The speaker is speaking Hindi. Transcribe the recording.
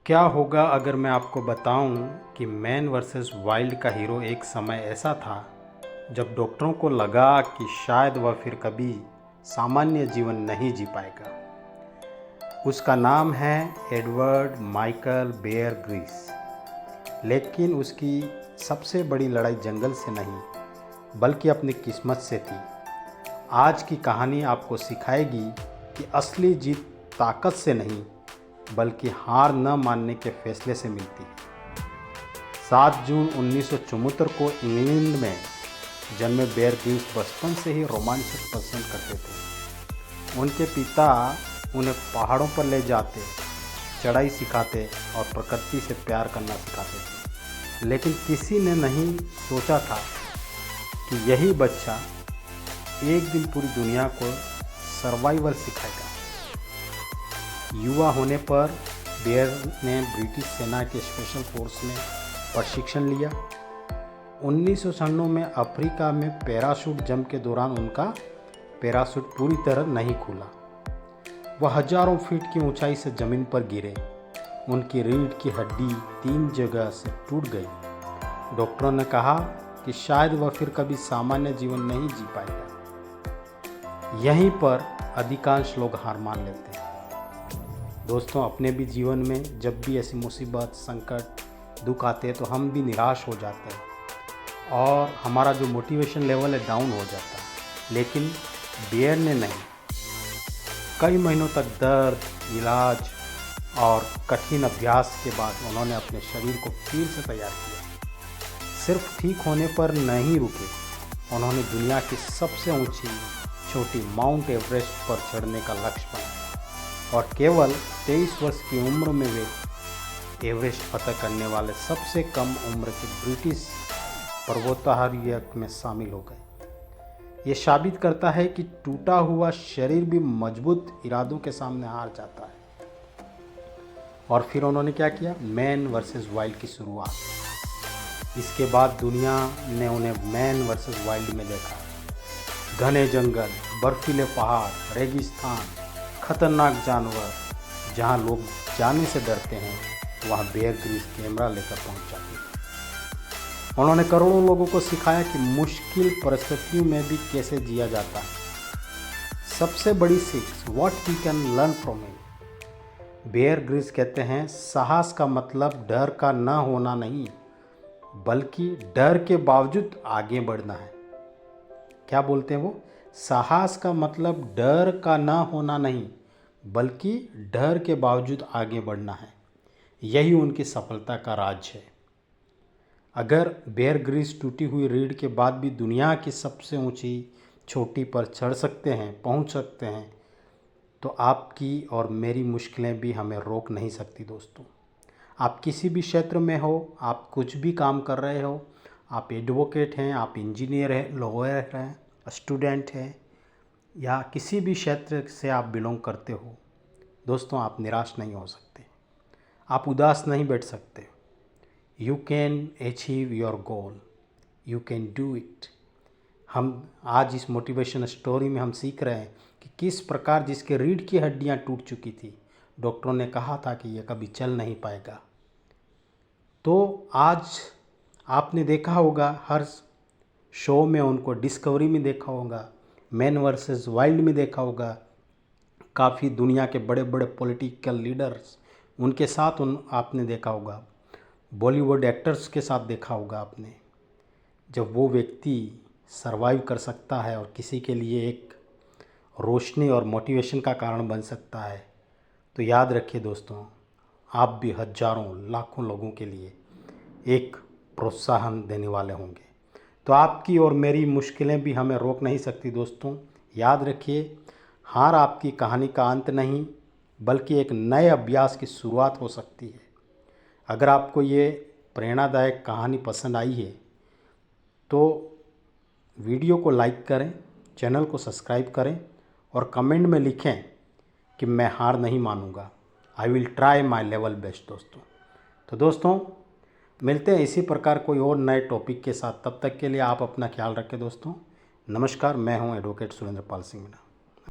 क्या होगा अगर मैं आपको बताऊं कि मैन वर्सेस वाइल्ड का हीरो एक समय ऐसा था जब डॉक्टरों को लगा कि शायद वह फिर कभी सामान्य जीवन नहीं जी पाएगा। उसका नाम है एडवर्ड माइकल बेयर ग्रिल्स। लेकिन उसकी सबसे बड़ी लड़ाई जंगल से नहीं बल्कि अपनी किस्मत से थी। आज की कहानी आपको सिखाएगी कि असली जीत ताकत से नहीं बल्कि हार न मानने के फैसले से मिलती है। 7 जून 1974 को इंग्लैंड में जन्मे बेयर ग्रिल्स बचपन से ही रोमांचक पसंद करते थे। उनके पिता उन्हें पहाड़ों पर ले जाते, चढ़ाई सिखाते और प्रकृति से प्यार करना सिखाते थे। लेकिन किसी ने नहीं सोचा था कि यही बच्चा एक दिन पूरी दुनिया को सर्वाइवल सिखाएगा। युवा होने पर बेयर ने ब्रिटिश सेना के स्पेशल फोर्स में प्रशिक्षण लिया। 1996 में अफ्रीका में पैराशूट जंप के दौरान उनका पैराशूट पूरी तरह नहीं खुला। वह हजारों फीट की ऊंचाई से ज़मीन पर गिरे। उनकी रीढ़ की हड्डी 3 जगह से टूट गई। डॉक्टरों ने कहा कि शायद वह फिर कभी सामान्य जीवन नहीं जी पाएगा। यहीं पर अधिकांश लोग हार मान लेते हैं। दोस्तों, अपने भी जीवन में जब भी ऐसी मुसीबत, संकट, दुख आते हैं तो हम भी निराश हो जाते हैं और हमारा जो मोटिवेशन लेवल है डाउन हो जाता है। लेकिन बेयर ने नहीं, कई महीनों तक दर्द, इलाज और कठिन अभ्यास के बाद उन्होंने अपने शरीर को फिर से तैयार किया। सिर्फ ठीक होने पर नहीं रुके, उन्होंने दुनिया की सबसे ऊंची चोटी माउंट एवरेस्ट पर चढ़ने का लक्ष्य बनाया और केवल 23 वर्ष की उम्र में वे एवरेस्ट फतह करने वाले सबसे कम उम्र के ब्रिटिश पर्वतारोहक में शामिल हो गए। ये साबित करता है कि टूटा हुआ शरीर भी मजबूत इरादों के सामने हार जाता है। और फिर उन्होंने क्या किया? मैन वर्सेस वाइल्ड की शुरुआत। इसके बाद दुनिया ने उन्हें मैन वर्सेस वाइल्ड में देखा। घने जंगल, बर्फीले पहाड़, रेगिस्तान, खतरनाक जानवर, जहां लोग जाने से डरते हैं, वहां बेयर ग्रिल्स कैमरा लेकर पहुंच जाते हैं। उन्होंने करोड़ों लोगों को सिखाया कि मुश्किल परिस्थितियों में भी कैसे जिया जाता है। सबसे बड़ी सीख, what we can learn from him. Bear Grylls कहते हैं, साहस का मतलब डर का न होना नहीं बल्कि डर के बावजूद आगे बढ़ना है। क्या बोलते हैं वो? साहस का मतलब डर का ना होना नहीं बल्कि डर के बावजूद आगे बढ़ना है। यही उनकी सफलता का राज है। अगर बेयर ग्रिल्स टूटी हुई रीढ़ के बाद भी दुनिया की सबसे ऊंची चोटी पर चढ़ सकते हैं, पहुंच सकते हैं, तो आपकी और मेरी मुश्किलें भी हमें रोक नहीं सकती। दोस्तों, आप किसी भी क्षेत्र में हो, आप कुछ भी काम कर रहे हो, आप एडवोकेट हैं, आप इंजीनियर हैं, लॉयर हैं, स्टूडेंट हैं या किसी भी क्षेत्र से आप बिलोंग करते हो, दोस्तों, आप निराश नहीं हो सकते। आप उदास नहीं बैठ सकते। You can achieve your goal, you can do it. हम आज इस मोटिवेशन स्टोरी में हम सीख रहे हैं कि किस प्रकार जिसके रीढ़ की हड्डियां टूट चुकी थी, डॉक्टरों ने कहा था कि यह कभी चल नहीं पाएगा। तो आज आपने देखा होगा, हर शो में उनको डिस्कवरी में देखा होगा, मैन वर्सेस वाइल्ड में देखा होगा। काफ़ी दुनिया के बड़े बड़े पॉलिटिकल लीडर्स उनके साथ आपने देखा होगा। बॉलीवुड एक्टर्स के साथ देखा होगा आपने। जब वो व्यक्ति सरवाइव कर सकता है और किसी के लिए एक रोशनी और मोटिवेशन का कारण बन सकता है, तो याद रखिए दोस्तों, आप भी हजारों लाखों लोगों के लिए एक प्रोत्साहन देने वाले होंगे। तो आपकी और मेरी मुश्किलें भी हमें रोक नहीं सकती। दोस्तों, याद रखिए, हार आपकी कहानी का अंत नहीं बल्कि एक नए अभ्यास की शुरुआत हो सकती है। अगर आपको ये प्रेरणादायक कहानी पसंद आई है तो वीडियो को लाइक करें, चैनल को सब्सक्राइब करें और कमेंट में लिखें कि मैं हार नहीं मानूंगा। I will try my level best. तो दोस्तों, मिलते हैं इसी प्रकार कोई और नए टॉपिक के साथ। तब तक के लिए आप अपना ख्याल रखें दोस्तों। नमस्कार, मैं हूं एडवोकेट सुरेंद्र पाल सिंह मीणा।